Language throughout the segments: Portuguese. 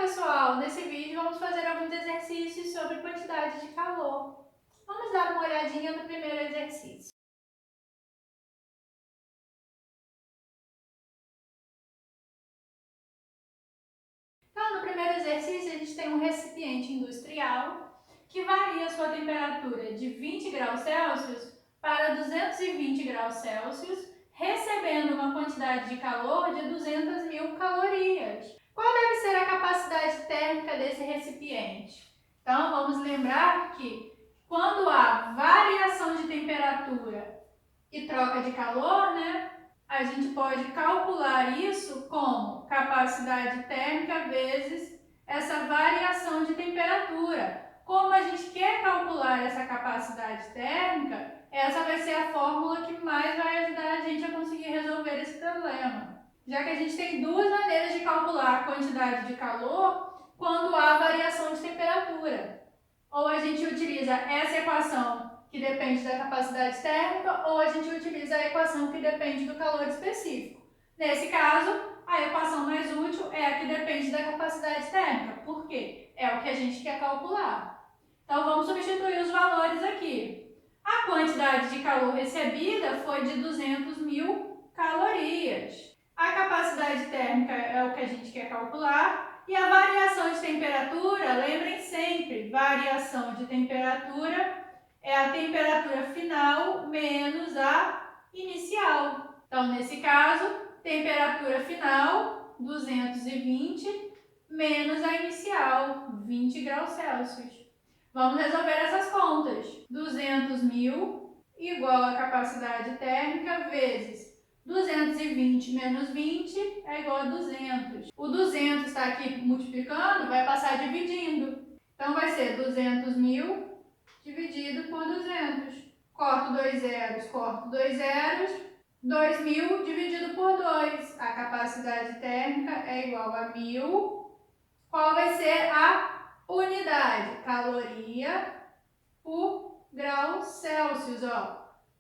pessoal! Nesse vídeo vamos fazer alguns exercícios sobre quantidade de calor. Vamos dar uma olhadinha no primeiro exercício. Então, no primeiro exercício, a gente tem um recipiente industrial que varia sua temperatura de 20 graus Celsius para 220 graus Celsius, recebendo uma quantidade de calor de 200.000 calorias. Qual deve ser a capacidade térmica desse recipiente? Então, vamos lembrar que quando há variação de temperatura e troca de calor, a gente pode calcular isso como capacidade térmica vezes essa variação de temperatura. Como a gente quer calcular essa capacidade térmica, essa vai ser a fórmula que mais vai ajudar a gente a conseguir resolver esse problema. Já que a gente tem duas maneiras de calcular a quantidade de calor quando há variação de temperatura. Ou a gente utiliza essa equação que depende da capacidade térmica, ou a gente utiliza a equação que depende do calor específico. Nesse caso, a equação mais útil é a que depende da capacidade térmica. Por quê? É o que a gente quer calcular. Então, vamos substituir os valores aqui. A quantidade de calor recebida foi de 200.000 calorias. A capacidade térmica é o que a gente quer calcular. E a variação de temperatura, lembrem sempre, variação de temperatura é a temperatura final menos a inicial. Então, nesse caso, temperatura final, 220, menos a inicial, 20 graus Celsius. Vamos resolver essas contas. 200.000 igual a capacidade térmica vezes 220 menos 20 é igual a 200. O 200 está aqui multiplicando, vai passar dividindo. Então, vai ser 200.000 dividido por 200. Corto 2 zeros, corto 2 zeros. 2.000 dividido por 2. A capacidade térmica é igual a 1.000. Qual vai ser a unidade? Caloria por grau Celsius.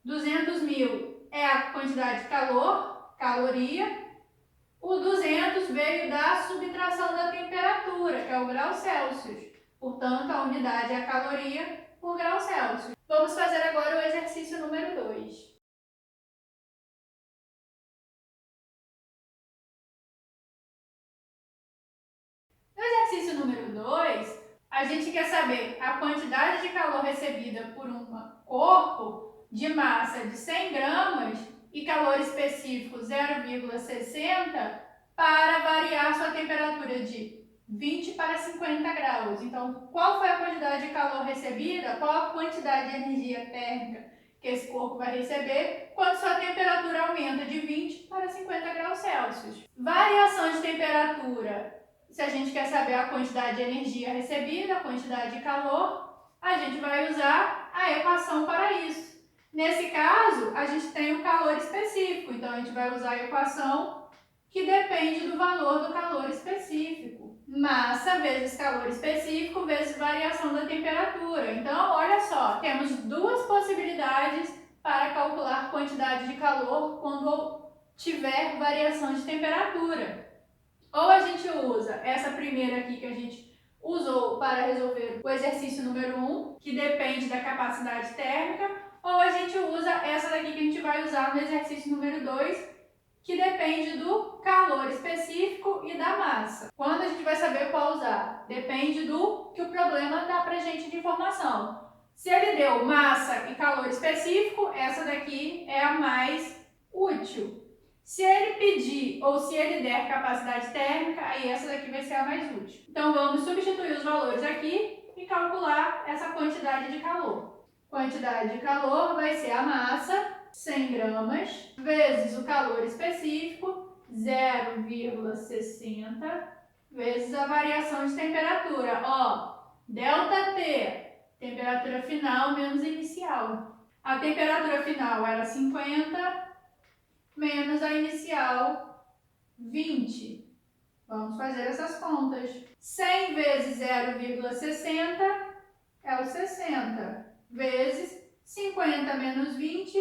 200.000 é a quantidade de calor, caloria. O 200 veio da subtração da temperatura, que é o grau Celsius. Portanto, a unidade é a caloria por grau Celsius. Vamos fazer agora o exercício número 2. No exercício número 2, a gente quer saber a quantidade de calor recebida por um corpo de massa de 100 gramas e calor específico 0,60 para variar sua temperatura de 20 para 50 graus. Então, qual foi a quantidade de calor recebida? Qual a quantidade de energia térmica que esse corpo vai receber quando sua temperatura aumenta de 20 para 50 graus Celsius? Variação de temperatura. Se a gente quer saber a quantidade de energia recebida, a quantidade de calor, a gente vai usar a equação para isso. Nesse caso, a gente tem o calor específico, então a gente vai usar a equação que depende do valor do calor específico. Massa vezes calor específico vezes variação da temperatura. Então, olha só, temos duas possibilidades para calcular quantidade de calor quando tiver variação de temperatura. Ou a gente usa essa primeira aqui que a gente usou para resolver o exercício número 1, que depende da capacidade térmica, ou a gente usa essa daqui que a gente vai usar no exercício número 2, que depende do calor específico e da massa. Quando a gente vai saber qual usar? Depende do que o problema dá pra gente de informação. Se ele deu massa e calor específico, essa daqui é a mais útil. Se ele pedir ou se ele der capacidade térmica, aí essa daqui vai ser a mais útil. Então, vamos substituir os valores aqui e calcular essa quantidade de calor. Quantidade de calor vai ser a massa, 100 gramas, vezes o calor específico, 0,60, vezes a variação de temperatura. ΔT, temperatura final menos inicial. A temperatura final era 50, menos a inicial, 20. Vamos fazer essas contas. 100 vezes 0,60 é o 60, vezes 50 menos 20,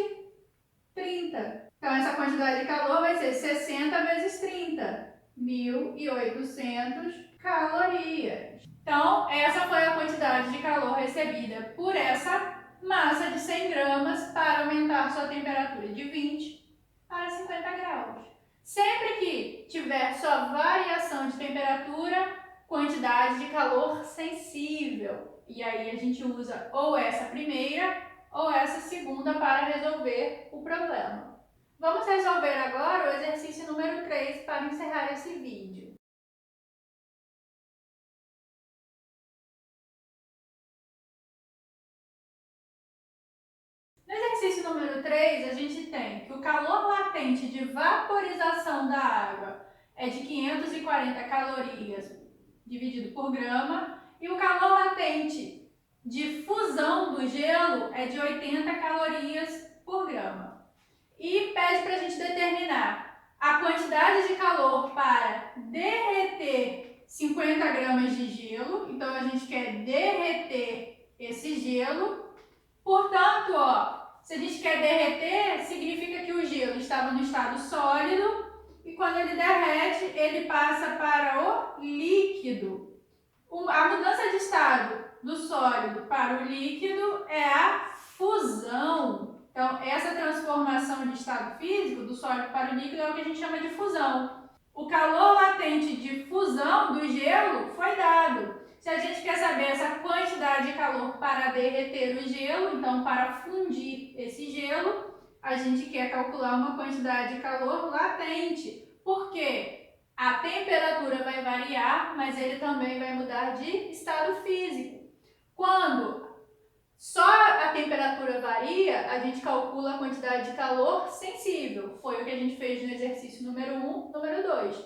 30. Então, essa quantidade de calor vai ser 60 vezes 30, 1.800 calorias. Então, essa foi a quantidade de calor recebida por essa massa de 100 gramas para aumentar sua temperatura de 20 para 50 graus. Sempre que tiver só variação de temperatura, quantidade de calor sensível. E aí a gente usa ou essa primeira ou essa segunda para resolver o problema. Vamos resolver agora o exercício número 3 para encerrar esse vídeo. No exercício número 3, a gente tem que o calor latente de vaporização da água é de 540 calorias dividido por grama e o calor latente de fusão do gelo é de 80 calorias por grama. E pede para a gente determinar a quantidade de calor para derreter 50 gramas de gelo. Então, a gente quer derreter esse gelo. Portanto, se a gente quer derreter, significa que o gelo estava no estado sólido e quando ele derrete, ele passa para o líquido. A mudança de estado do sólido para o líquido é a fusão. Então, essa transformação de estado físico do sólido para o líquido é o que a gente chama de fusão. O calor latente de fusão do gelo foi dado. Se a gente quer saber essa quantidade de calor para derreter o gelo, então para fundir esse gelo, a gente quer calcular uma quantidade de calor latente. Por quê? A temperatura vai variar, mas ele também vai mudar de estado físico. Quando só a temperatura varia, a gente calcula a quantidade de calor sensível. Foi o que a gente fez no exercício número 1, número 2.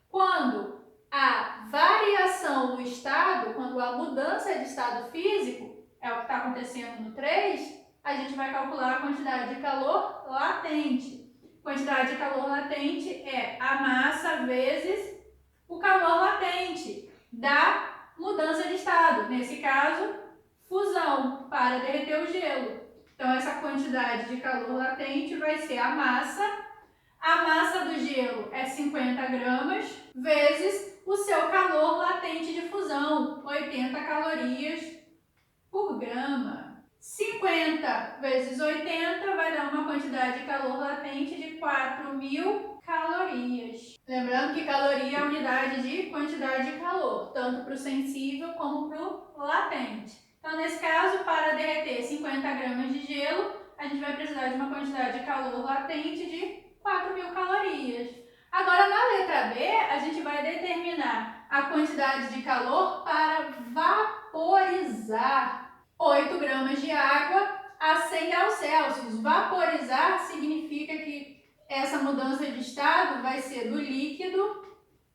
Quando a variação do estado, quando a mudança de estado físico, é o que está acontecendo no 3, a gente vai calcular a quantidade de calor latente. Quantidade de calor latente é a massa vezes o calor latente da mudança de estado. Nesse caso, fusão, para derreter o gelo. Então, essa quantidade de calor latente vai ser a massa. A massa do gelo é 50 gramas, vezes o seu calor latente de fusão, 80 calorias por grama. 50 vezes 80 vai dar uma quantidade de calor latente de 4.000 calorias. Lembrando que caloria é a unidade de quantidade de calor, tanto para o sensível como para o latente. Então, nesse caso, para derreter 50 gramas de gelo, a gente vai precisar de uma quantidade de calor latente de 4.000 calorias. Agora, na letra B, a gente vai determinar a quantidade de calor para vaporizar 8 gramas de água a 100 graus Celsius. Vaporizar significa que essa mudança de estado vai ser do líquido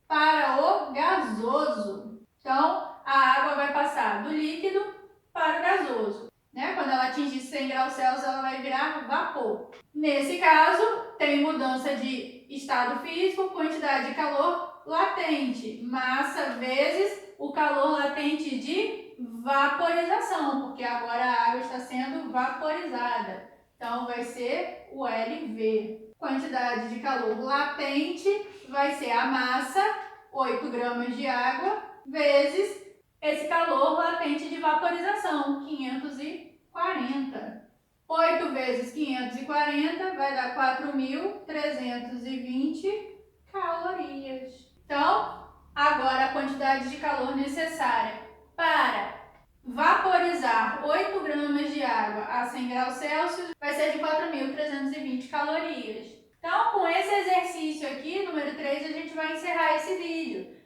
para o gasoso. Então, a água vai passar do líquido para o gasoso. Quando ela atingir 100 graus Celsius, ela vai virar vapor. Nesse caso, tem mudança de estado físico, quantidade de calor latente, massa vezes o calor latente de vaporização, porque agora a água está sendo vaporizada. Então, vai ser o LV. Quantidade de calor latente vai ser a massa, 8 gramas de água, vezes esse calor latente de vaporização, 540. 8 vezes 540 vai dar 4.320 calorias. Então, agora a quantidade de calor necessária para vaporizar 8 gramas de água a 100 graus Celsius vai ser de 4.320 calorias. Então, com esse exercício aqui, número 3, a gente vai encerrar esse vídeo.